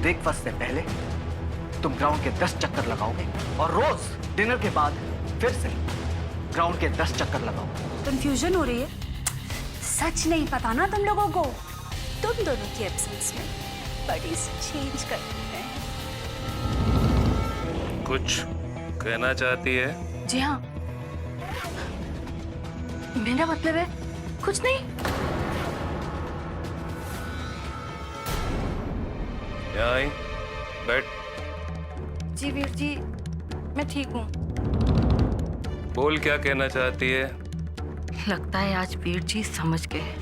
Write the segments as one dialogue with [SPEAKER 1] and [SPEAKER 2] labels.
[SPEAKER 1] Breakfast से पहले तुम ग्राउंड के 10 चक्कर लगाओगे और रोज डिनर के बाद फिर से ग्राउंड के 10 चक्कर लगाओगे।
[SPEAKER 2] कंफ्यूजन हो रही है। सच नहीं पता ना तुम लोगों को। तुम दोनों की एब्सेंस में बॉडीज चेंज करती हैं।
[SPEAKER 3] कुछ कहना चाहती है?
[SPEAKER 2] जी हाँ, मेरा मतलब है कुछ नहीं।
[SPEAKER 3] यहाँ आई, बैठ।
[SPEAKER 2] जी वीर जी, मैं ठीक हूँ।
[SPEAKER 3] बोल, क्या कहना चाहती है?
[SPEAKER 4] लगता है आज वीर जी समझ गए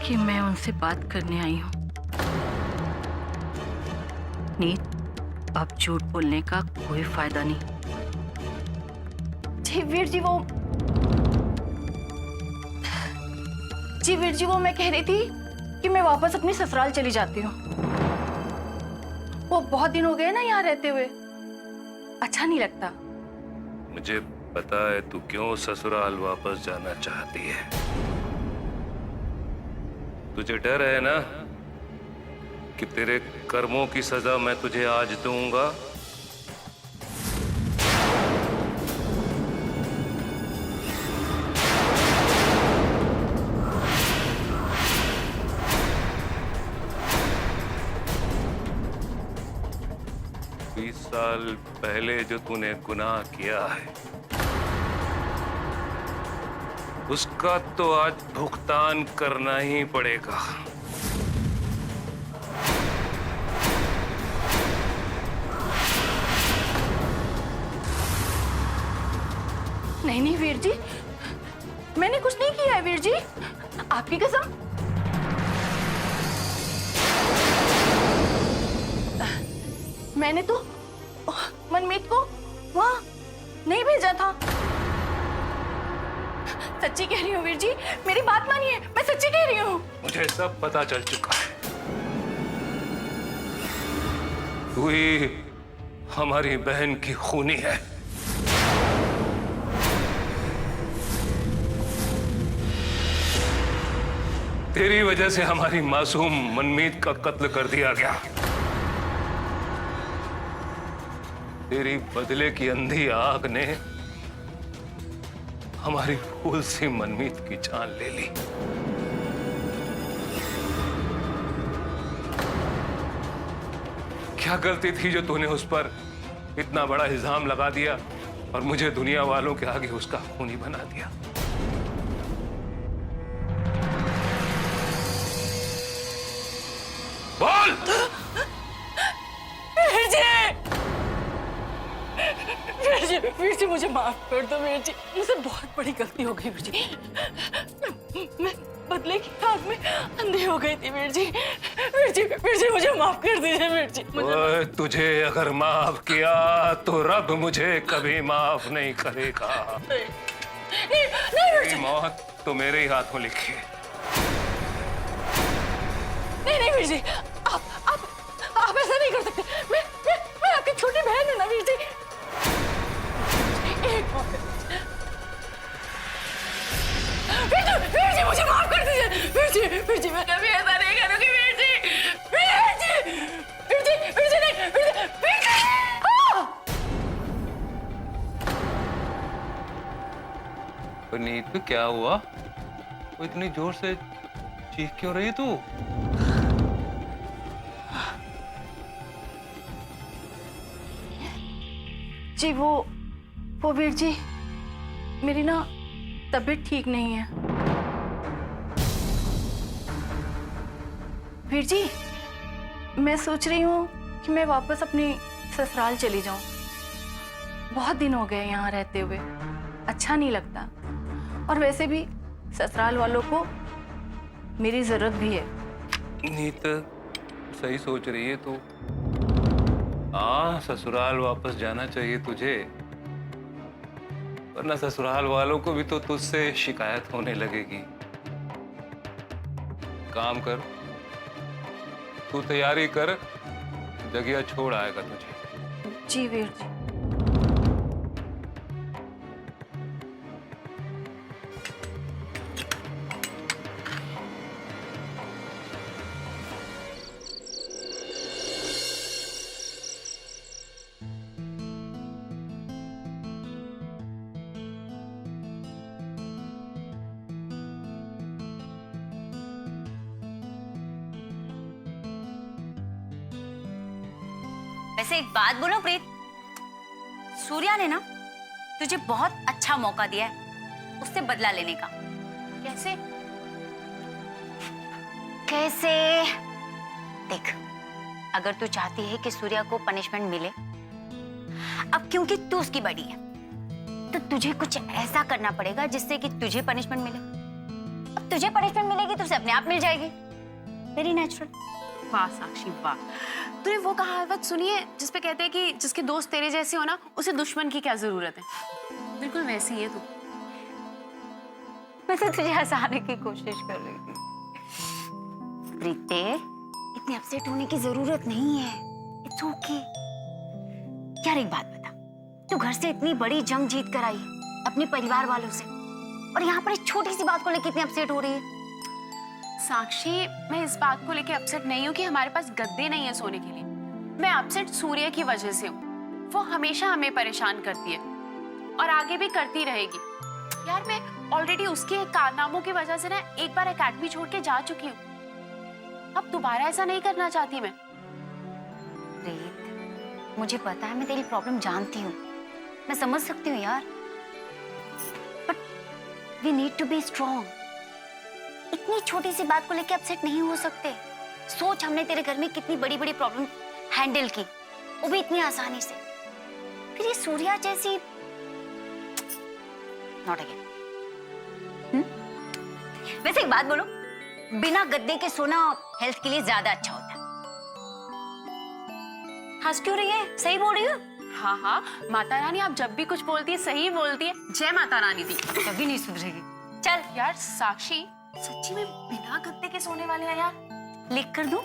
[SPEAKER 4] कि मैं उनसे बात करने आई हूँ। नीत, अब झूठ बोलने का कोई फायदा नहीं।
[SPEAKER 2] जी वीर जी, वो मैं कह रही थी कि मैं वापस अपनी ससुराल चली जाती हूँ। वो बहुत दिन हो गए ना यहाँ रहते हुए, अच्छा नहीं लगता।
[SPEAKER 3] मुझे पता है तू क्यों ससुराल वापस जाना चाहती है। तुझे डर है ना कि तेरे कर्मों की सजा मैं तुझे आज दूंगा। साल पहले जो तूने गुनाह किया है उसका तो आज भुगतान करना ही पड़ेगा।
[SPEAKER 2] नहीं वीर जी, मैंने कुछ नहीं किया है वीर जी, आपकी कसम। मैंने तो मनमीत को वहां नहीं भेजा था। सच्ची कह रही हूँ वीर जी, मेरी बात मानिए, मैं सच्ची कह रही हूँ।
[SPEAKER 3] मुझे सब पता चल चुका है। तू ही हमारी बहन की खूनी है। तेरी वजह से हमारी मासूम मनमीत का कत्ल कर दिया गया। तेरी बदले की अंधी आग ने हमारी फूल सी मनमीत की जान ले ली। क्या गलती थी जो तूने उस पर इतना बड़ा इल्जाम लगा दिया और मुझे दुनिया वालों के आगे उसका खूनी बना दिया। बोल।
[SPEAKER 2] वीर जी मुझे माफ कर दो वीर जी, मुझसे बहुत बड़ी गलती हो गई वीर जी। मैं बदले की आग में अंधी हो गई थी वीर जी। वीर जी मुझे माफ कर दीजिए वीर जी।
[SPEAKER 3] ओए, तुझे अगर माफ किया तो रब मुझे कभी माफ नहीं करेगा।
[SPEAKER 2] नहीं
[SPEAKER 3] मौत तो मेरे ही हाथों लिखी है।
[SPEAKER 2] नहीं वीर जी, आप ऐसा नहीं कर सकते। मैं आपकी छोटी बहन हूं ना वीर जी। वीर जी मुझे माफ कर दीजिए। वीर जी मैं कभी ऐसा नहीं करूंगी वीर जी। वीर जी नहीं, वीर जी।
[SPEAKER 3] नीतू, क्या हुआ? वो इतनी जोर से चीख क्यों रही है तू?
[SPEAKER 2] जी वो वीर जी, मेरी ना तबीयत ठीक नहीं है। वीर जी, मैं सोच रही हूँ कि मैं वापस अपनी ससुराल चली जाऊं। बहुत दिन हो गए यहाँ रहते हुए, अच्छा नहीं लगता। और वैसे भी ससुराल वालों को मेरी जरूरत भी है।
[SPEAKER 3] नीत सही सोच रही है तू। हाँ, ससुराल वापस जाना चाहिए तुझे, वरना ससुराल वालों को भी तो तुझसे शिकायत होने लगेगी। काम कर, तू तैयारी कर, जगह छोड़ आएगा तुझे।
[SPEAKER 2] जी वीर जी।
[SPEAKER 5] वैसे एक बात बोलो प्रीत, सूर्या ने ना तुझे बहुत अच्छा मौका दिया है उससे बदला लेने का।
[SPEAKER 2] कैसे?
[SPEAKER 5] कैसे? देख, अगर तू चाहती है कि सूर्या को पनिशमेंट मिले, अब क्योंकि तू उसकी बड़ी है तो तुझे कुछ ऐसा करना पड़ेगा जिससे कि तुझे पनिशमेंट मिले। अब तुझे पनिशमेंट मिलेगी तो उसे अपने आप मिल जाएगी। Very natural.
[SPEAKER 2] वाह साक्षी वाह, तूने वो कहावत सुनी है जिसपे कहते हैं कि जिसके दोस्त तेरे जैसे हो ना उसे दुश्मन की क्या जरूरत है। बिल्कुल वैसी है तू।
[SPEAKER 5] मैं तो तुझे हंसाने की कोशिश कर रही थी। प्रीते, इतनी अपसेट होने की जरूरत नहीं है। It's okay. यार एक बात बता, तू घर से इतनी बड़ी जंग जीत कर आई है अपने परिवार वालों से, और यहाँ पर एक छोटी सी बात को लेकर इतनी अपसेट हो रही है।
[SPEAKER 2] साक्षी, मैं इस बात को लेके अपसेट नहीं हूँ कि हमारे पास गद्दे नहीं है सोने के लिए। मैं अपसेट सूर्य की वजह से हूँ। वो हमेशा हमें परेशान करती है और आगे भी करती रहेगी। यार मैं ऑलरेडी उसके कारनामों की वजह से ना एक बार एकेडमी छोड़ के जा चुकी हूँ। अब दोबारा ऐसा नहीं करना चाहती मैं।
[SPEAKER 5] प्रीत, मुझे पता है, मैं तेरी प्रॉब्लम जानती हूँ, मैं समझ सकती हूँ यार, but we need to be strong. इतनी छोटी सी बात को लेकर अपसेट नहीं हो सकते। सोच, हमने तेरे घर में कितनी बड़ी बड़ी प्रॉब्लम हैंडल की, वो भी इतनी आसानी से। फिर ये सूर्या जैसी नॉट अगेन। वैसे एक बात बोलो, बिना गद्दे के सोना हेल्थ के लिए ज्यादा अच्छा होता है। हंस क्यों रही है? सही बोल रही हो?
[SPEAKER 2] हाँ हाँ, माता रानी आप जब भी कुछ बोलती है सही बोलती है। जय माता रानी दी।
[SPEAKER 5] कभी नहीं सुधरेगी। चल
[SPEAKER 2] यार साक्षी, सच्ची में बिना गद्दे के सोने वाले हैं यार।
[SPEAKER 5] लिख कर दूं?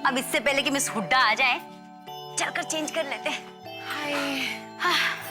[SPEAKER 5] अब इससे पहले कि मिस हुड्डा आ जाए, चलकर चेंज कर लेते हैं।
[SPEAKER 2] हाय।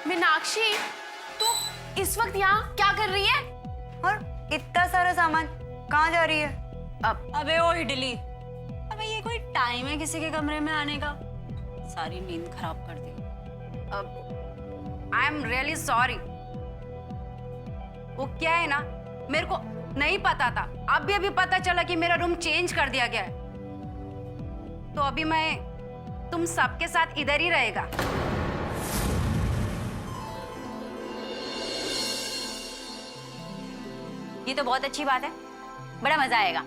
[SPEAKER 2] मीनाक्षी, तू इस वक्त यहाँ क्या कर रही है?
[SPEAKER 6] और इतना सारा सामान कहाँ जा रही है?
[SPEAKER 7] अबे ओ इडली, अबे ये कोई टाइम है किसी के कमरे में आने का? सारी नींद खराब कर दी।
[SPEAKER 6] I am really sorry. वो क्या है ना, मेरे को नहीं पता था, अभी पता चला कि मेरा रूम चेंज कर दिया गया है, तो अभी मैं तुम सबके साथ इधर ही रहेगा।
[SPEAKER 5] ये तो बहुत अच्छी बात है, बड़ा मजा आएगा।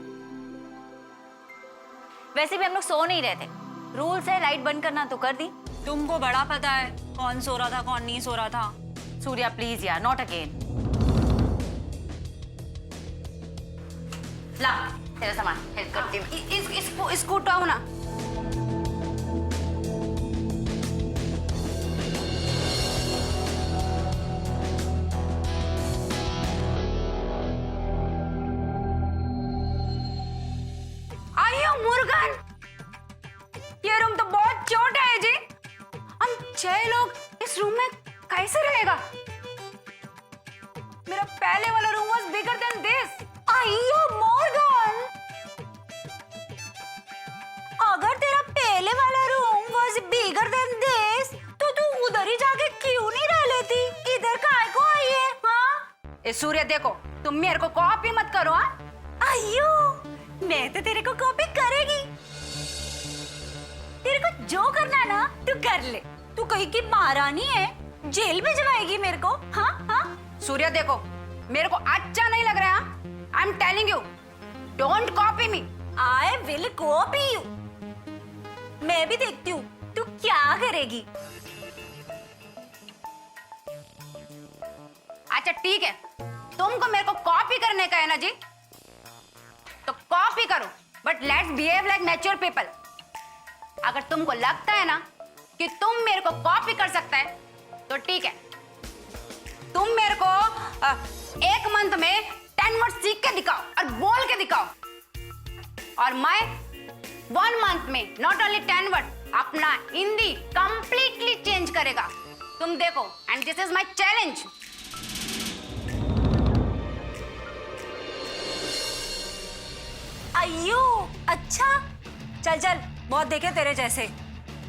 [SPEAKER 5] वैसे भी हम लोग सो नहीं रहे थे, रूल्स है लाइट बंद करना, तो कर दी।
[SPEAKER 7] तुमको बड़ा पता है कौन सो रहा था कौन नहीं सो रहा था।
[SPEAKER 5] सूर्या प्लीज यार, नॉट अगेन। ला तेरा सामान, हेल्प करती हूँ।
[SPEAKER 6] इसको उठाओ ना। आइयो मुर्गन, ये रूम तो बहुत छोटा है जी। हम 6 लोग इस रूम में कैसे रहेगा? मेरा पहले वाला room was bigger than this.
[SPEAKER 5] आइयो मॉर्गन, अगर तेरा पहले वाला room was bigger than this तो तू उधर ही जाके क्यों नहीं रह लेती? इधर काहे को आई है? हाँ?
[SPEAKER 6] ए सूर्य देखो, तुम मेरे को कॉपी मत करो। हाँ,
[SPEAKER 5] आइयो, मैं तो तेरे को कॉपी करेगी। तेरे को जो करना ना तू कर ले। तू कहीं की महारानी है, जेल में जवाएगी मेरे को। हाँ हाँ।
[SPEAKER 6] सूर्य देखो, मेरे को अच्छा नहीं लग रहा। I am telling you, don't copy me.
[SPEAKER 5] I will copy you. मैं भी देखती हूँ तू क्या करेगी।
[SPEAKER 6] अच्छा ठीक है, तुमको मेरे को कॉपी करने का है ना जी, तो कॉपी करो, but let's behave like mature people. अगर तुमको लगता है ना कि तुम मेरे को कॉपी कर सकता है, तो ठीक है, तुम मेरे को एक मंथ में 10 वर्ड सीख के दिखाओ और बोल के दिखाओ, और मैं 1 मंथ में नॉट ओनली 10 वर्ड अपना हिंदी कंप्लीटली चेंज करेगा। तुम देखो, and this is my challenge.
[SPEAKER 7] अयो, अच्छा, चल चल, बहुत देखे तेरे जैसे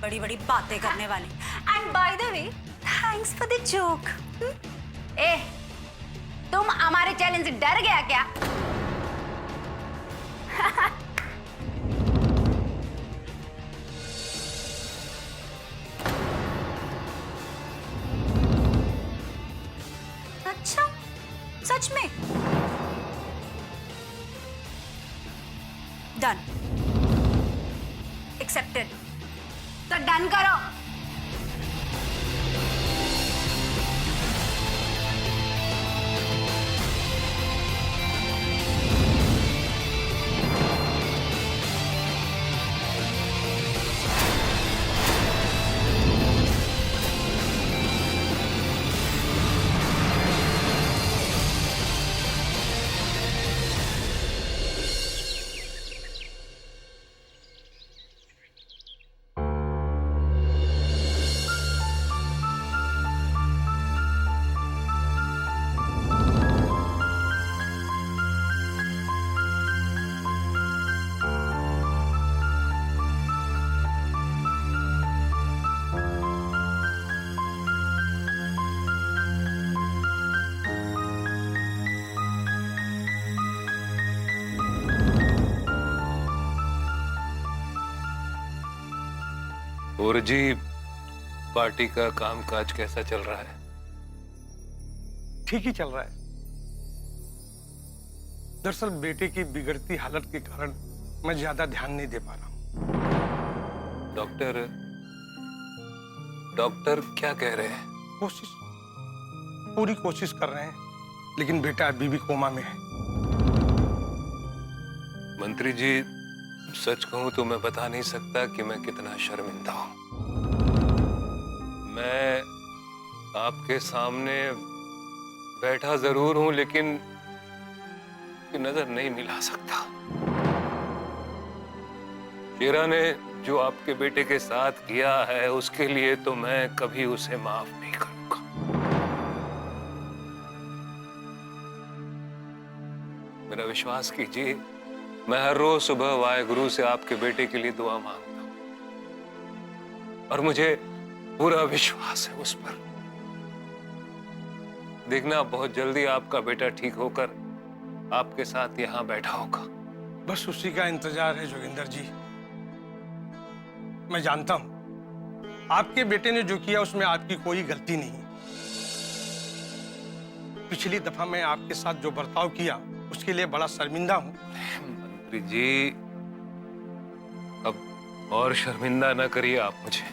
[SPEAKER 7] बड़ी बड़ी बातें करने वाले। And by the way, thanks for the joke.
[SPEAKER 6] ए, तुम हमारे चैलेंज से डर गया क्या?
[SPEAKER 7] अच्छा, सच में? Done, accepted.
[SPEAKER 6] तो डन करो।
[SPEAKER 3] और जी, पार्टी का कामकाज कैसा चल रहा है?
[SPEAKER 8] ठीक ही चल रहा है। दरअसल बेटे की बिगड़ती हालत के कारण मैं ज्यादा ध्यान नहीं दे पा रहा हूँ।
[SPEAKER 3] डॉक्टर क्या कह रहे हैं?
[SPEAKER 8] पूरी कोशिश कर रहे हैं, लेकिन बेटा अभी भी कोमा में है।
[SPEAKER 3] मंत्री जी, सच कहूं तो मैं बता नहीं सकता कि मैं कितना शर्मिंदा हूं। मैं आपके सामने बैठा जरूर हूं, लेकिन नजर नहीं मिला सकता। शेरा ने जो आपके बेटे के साथ किया है, उसके लिए तो मैं कभी उसे माफ नहीं करूंगा। मेरा विश्वास कीजिए, मैं हर रोज सुबह वाहेगुरु से आपके बेटे के लिए दुआ मांगता हूं, और मुझे पूरा विश्वास है उस पर। देखना, बहुत जल्दी आपका बेटा ठीक होकर आपके साथ यहां बैठा होगा।
[SPEAKER 8] बस उसी का इंतजार है जोगिंदर जी। मैं जानता हूं आपके बेटे ने जो किया उसमें आपकी कोई गलती नहीं। पिछली दफा मैं आपके साथ जो बर्ताव किया उसके लिए बड़ा शर्मिंदा हूं।
[SPEAKER 3] मंत्री जी, अब और शर्मिंदा ना करिए आप मुझे।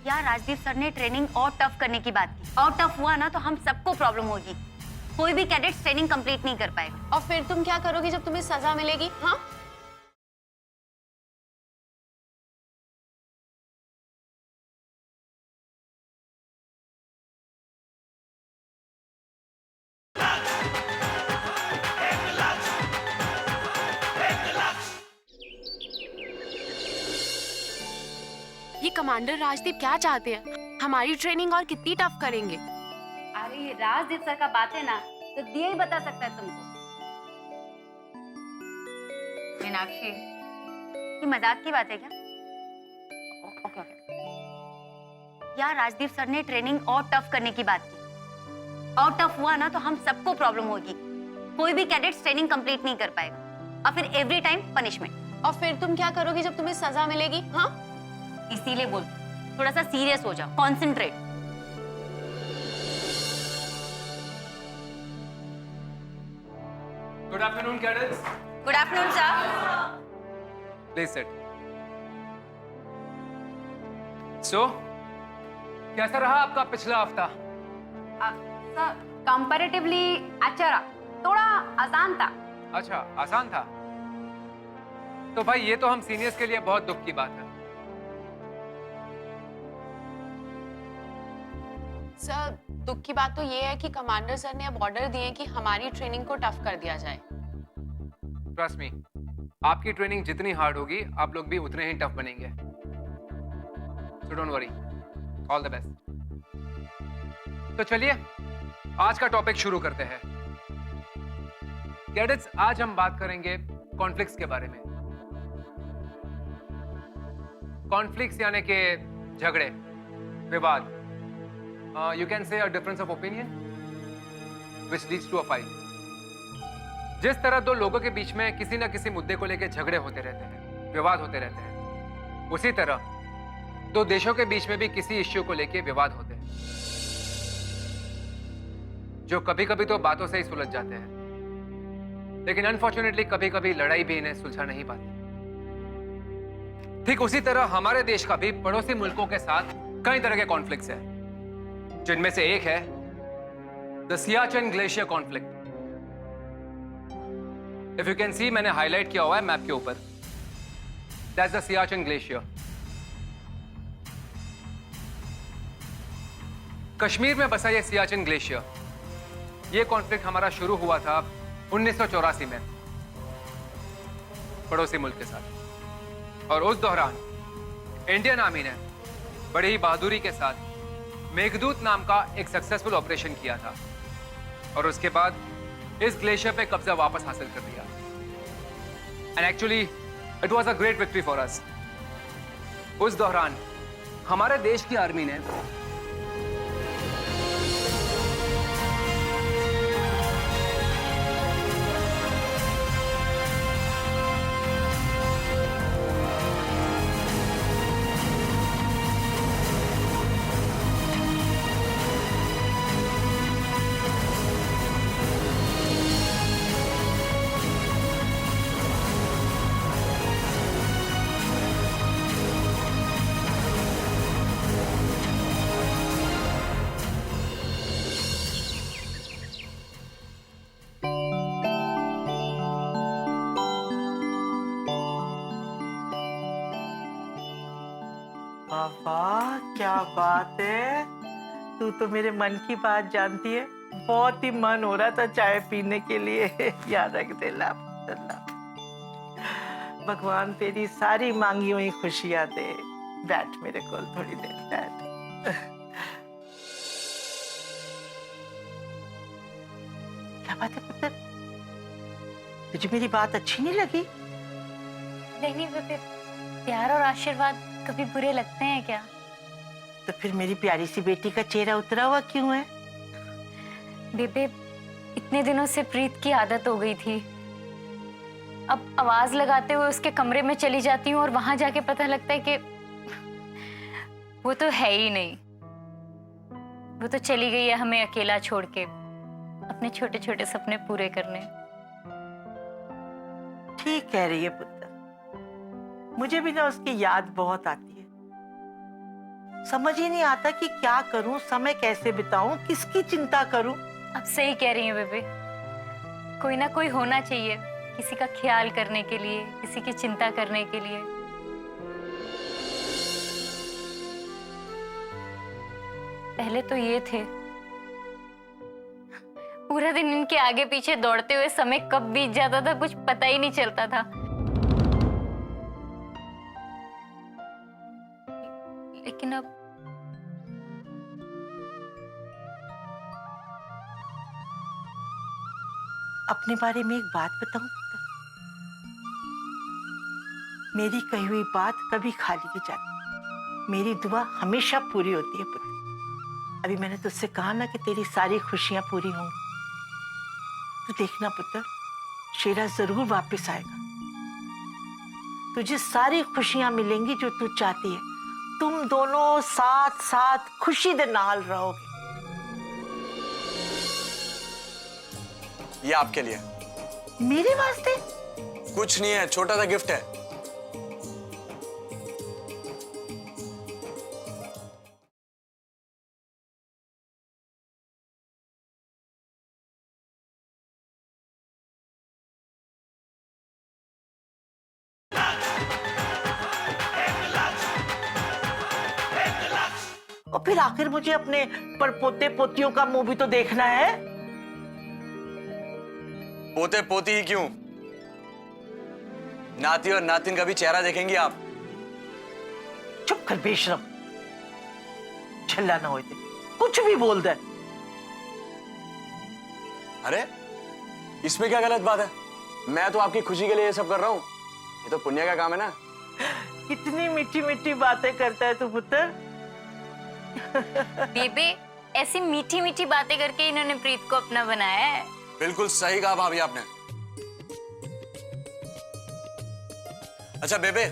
[SPEAKER 5] यार, राजदीप सर ने ट्रेनिंग और टफ करने की बात की, और टफ हुआ ना तो हम सबको प्रॉब्लम होगी। कोई भी कैडेट्स ट्रेनिंग कंप्लीट नहीं कर पाएगा।
[SPEAKER 9] और फिर तुम क्या करोगी जब तुम्हें सजा मिलेगी? हाँ, ये कमांडर राजदीप क्या चाहते हैं? हमारी ट्रेनिंग और कितनी टफ करेंगे?
[SPEAKER 6] अरे ये राजदीप सर का बात है ना, तो दिया ही बता सकता है तुमको।
[SPEAKER 5] मीनाक्षी, ये मजाक की बात है क्या? Okay okay. यार, राजदीप सर ने ट्रेनिंग और टफ करने की बात की, और टफ हुआ ना तो हम सबको प्रॉब्लम होगी। कोई भी कैडेट्स ट्रेनिंग कंप्लीट नहीं कर पाएगा, और फिर एवरी टाइम पनिशमेंट।
[SPEAKER 9] और फिर तुम क्या करोगी जब तुम्हें सजा मिलेगी? हाँ,
[SPEAKER 5] इसीलिए बोल, थोड़ा सा सीरियस हो जाओ, concentrate.
[SPEAKER 10] Good afternoon cadets.
[SPEAKER 5] Good afternoon sir.
[SPEAKER 10] Please sit. So, कैसा रहा आपका पिछला हफ्ता?
[SPEAKER 6] सर, कंपैरेटिवली अच्छा रहा, थोड़ा आसान था।
[SPEAKER 10] अच्छा, आसान था। तो भाई ये तो हम सीनियर्स के लिए बहुत दुख की बात है।
[SPEAKER 9] सर, दुख की बात तो ये है कि कमांडर सर ने अब ऑर्डर दिए कि हमारी ट्रेनिंग को टफ कर दिया जाए।
[SPEAKER 10] ट्रस्ट मी, आपकी ट्रेनिंग जितनी हार्ड होगी आप लोग भी उतने ही टफ बनेंगे। So don't worry, all the best. तो चलिए आज का टॉपिक शुरू करते हैं। कैडेट्स, आज हम बात करेंगे कॉन्फ्लिक्ट्स के बारे में। कॉन्फ्लिक्ट्स यानी कि झगड़े, विवाद, you can say a difference of opinion which leads to a fight. जिस तरह दो लोगों के बीच में किसी ना किसी मुद्दे को लेकर झगड़े होते रहते हैं, विवाद होते रहते हैं, उसी तरह दो देशों के बीच में भी किसी इश्यू को लेकर विवाद होते हैं, जो कभी कभी तो बातों से ही सुलझ जाते हैं, लेकिन अनफॉर्चुनेटली कभी कभी लड़ाई भी इन्हें सुलझा नहीं पाती। ठीक उसी तरह हमारे देश का भी पड़ोसी मुल्कों के साथ कई तरह के कॉन्फ्लिक्ट्स हैं, जिनमें से एक है the Siachen glacier conflict. If you can see, मैंने हाईलाइट किया हुआ है मैप के ऊपर, that's the Siachen glacier. Kashmir में बसा यह सियाचिन ग्लेशियर, यह कॉन्फ्लिक्ट हमारा शुरू हुआ था 1984 में पड़ोसी मुल्क के साथ, और उस दौरान इंडियन आर्मी ने बड़ी ही बहादुरी के साथ मेघदूत नाम का एक सक्सेसफुल ऑपरेशन किया था, और उसके बाद इस ग्लेशियर पे कब्जा वापस हासिल कर लिया। And actually it was a great victory for us. उस दौरान हमारे देश की आर्मी ने
[SPEAKER 11] वाह, क्या बात है, तू तो मेरे मन की बात जानती है। बहुत ही मन हो रहा था चाय पीने के लिए। याद रख दे ला पुत्तला। भगवान तेरी सारी मांगी हुई खुशियां दे। बैठ मेरे कोल थोड़ी देर, बैठ। क्या बात है पुत्र, तुझे मेरी बात अच्छी नहीं लगी?
[SPEAKER 5] नहीं बेबे, प्यार और आशीर्वाद कभी बुरे लगते हैं क्या?
[SPEAKER 11] तो फिर मेरी प्यारी सी बेटी का चेहरा उतरा हुआ क्यों है?
[SPEAKER 5] बेबे, इतने दिनों से प्रीत की आदत हो गई थी। अब आवाज लगाते हुए उसके कमरे में चली जाती हूँ और वहां जाके पता लगता है कि वो तो है ही नहीं। वो तो चली गई है हमें अकेला छोड़ के, अपने छोटे छोटे सपने पूरे करने।
[SPEAKER 11] ठीक कह रही है पुत्र, मुझे भी ना उसकी याद बहुत आती है। समझ ही नहीं आता कि क्या करूं, समय कैसे बिताऊं, किसकी चिंता करूं।
[SPEAKER 5] अब सही कह रही हैं बेबे, कोई ना कोई होना चाहिए किसी का ख्याल करने के लिए, किसी की चिंता करने के लिए। पहले तो ये थे, पूरा दिन इनके आगे पीछे दौड़ते हुए समय कब बीत जाता था कुछ पता ही नहीं चलता था। लेकिन अब
[SPEAKER 11] अपने बारे में एक बात बताऊं पुत्र, मेरी कही हुई बात कभी खाली नहीं जाती। मेरी दुआ हमेशा पूरी होती है पुत्र। अभी मैंने तुझसे कहा ना कि तेरी सारी खुशियां पूरी होंगी। तू देखना पुत्र, शेरा जरूर वापस आएगा। तुझे सारी खुशियां मिलेंगी जो तू चाहती है। तुम दोनों साथ साथ खुशी दे नाल रहोगे।
[SPEAKER 12] ये आपके लिए।
[SPEAKER 11] मेरे वास्ते?
[SPEAKER 12] कुछ नहीं है, छोटा सा गिफ्ट है।
[SPEAKER 11] और फिर आखिर मुझे अपने परपोते पोतियों का मुंह भी तो देखना है।
[SPEAKER 12] पोते पोती ही क्यों, नाती और नातिन का भी चेहरा देखेंगी आप।
[SPEAKER 11] चुप कर बेशरम, छल्ला ना होते, कुछ भी बोल दे।
[SPEAKER 12] अरे इसमें क्या गलत बात है? मैं तो आपकी खुशी के लिए ये सब कर रहा हूँ, ये तो पुण्य का काम है ना।
[SPEAKER 11] कितनी मीठी मीठी बातें करता है तू पुत्र।
[SPEAKER 5] बेबे ऐसी मीठी मीठी बातें करके इन्होंने प्रीत को अपना बनाया है।
[SPEAKER 12] बिल्कुल सही कहा भाभी आपने। अच्छा बेबे,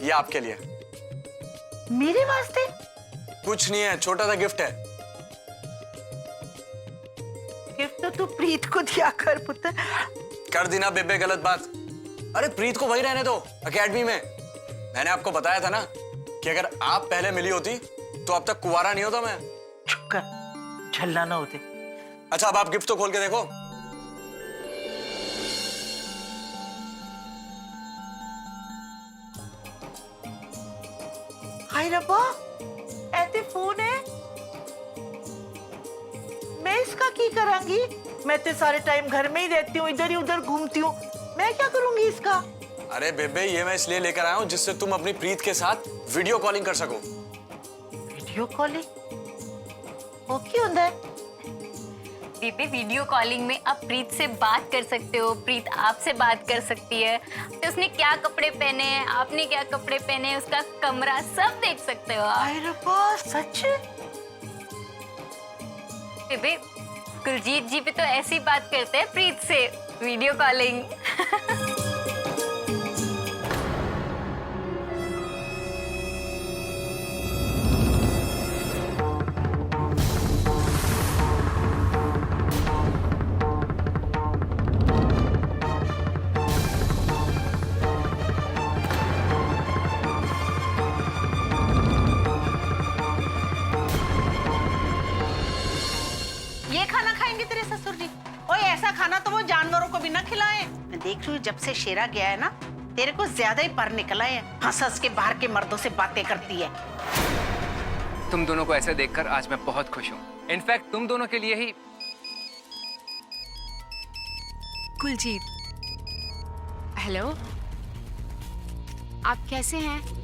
[SPEAKER 12] ये आपके लिए।
[SPEAKER 11] मेरे वास्ते?
[SPEAKER 12] कुछ नहीं है, छोटा सा गिफ्ट है।
[SPEAKER 11] गिफ्ट तो तू प्रीत को दिया कर पुत्र।
[SPEAKER 12] कर दी ना बेबे गलत बात। अरे प्रीत को वही रहने दो, एकेडमी में। मैंने आपको बताया था ना कि अगर आप पहले मिली होती तो अब तक कुंवारा नहीं होता मैं।
[SPEAKER 11] चुप कर, छल्ला ना होते।
[SPEAKER 12] अच्छा अब आप गिफ्ट तो खोल के देखो।
[SPEAKER 11] हाय रब्बा, ऐसे फोन है, मैं इसका की करांगी? मैं तो सारे टाइम घर में ही रहती हूँ, इधर ही उधर घूमती हूँ, मैं क्या करूंगी इसका?
[SPEAKER 12] अरे बेबे ये मैं इसलिए लेकर आया हूँ जिससे तुम अपनी प्रीत के साथ वीडियो कॉलिंग कर सको।
[SPEAKER 11] Video calling? वो क्यों होता है?
[SPEAKER 5] बेबे वीडियो कॉलिंग में आप प्रीत से बात कर सकते हो, प्रीत आपसे बात कर सकती है। तो उसने क्या कपड़े पहने हैं, आपने क्या कपड़े पहने हैं, उसका कमरा सब देख सकते हो आप।
[SPEAKER 11] हाय रब्बा, सच?
[SPEAKER 5] बेबे कुलजीत जी भी तो ऐसी बात करते हैं प्रीत से, वीडियो कॉलिंग।
[SPEAKER 11] ये खाना खाएंगे तेरे ससुर जी? ओए ऐसा खाना तो वो जानवरों को भी ना खिलाए। मैं देख रही हूँ जब से शेरा गया है ना, तेरे को ज्यादा ही पर निकला है। हंस के बाहर के मर्दों से बातें करती है।
[SPEAKER 10] तुम दोनों को ऐसे देखकर आज मैं बहुत खुश हूँ। इनफैक्ट तुम दोनों के लिए ही।
[SPEAKER 9] कुलजीत, हेलो, आप कैसे हैं?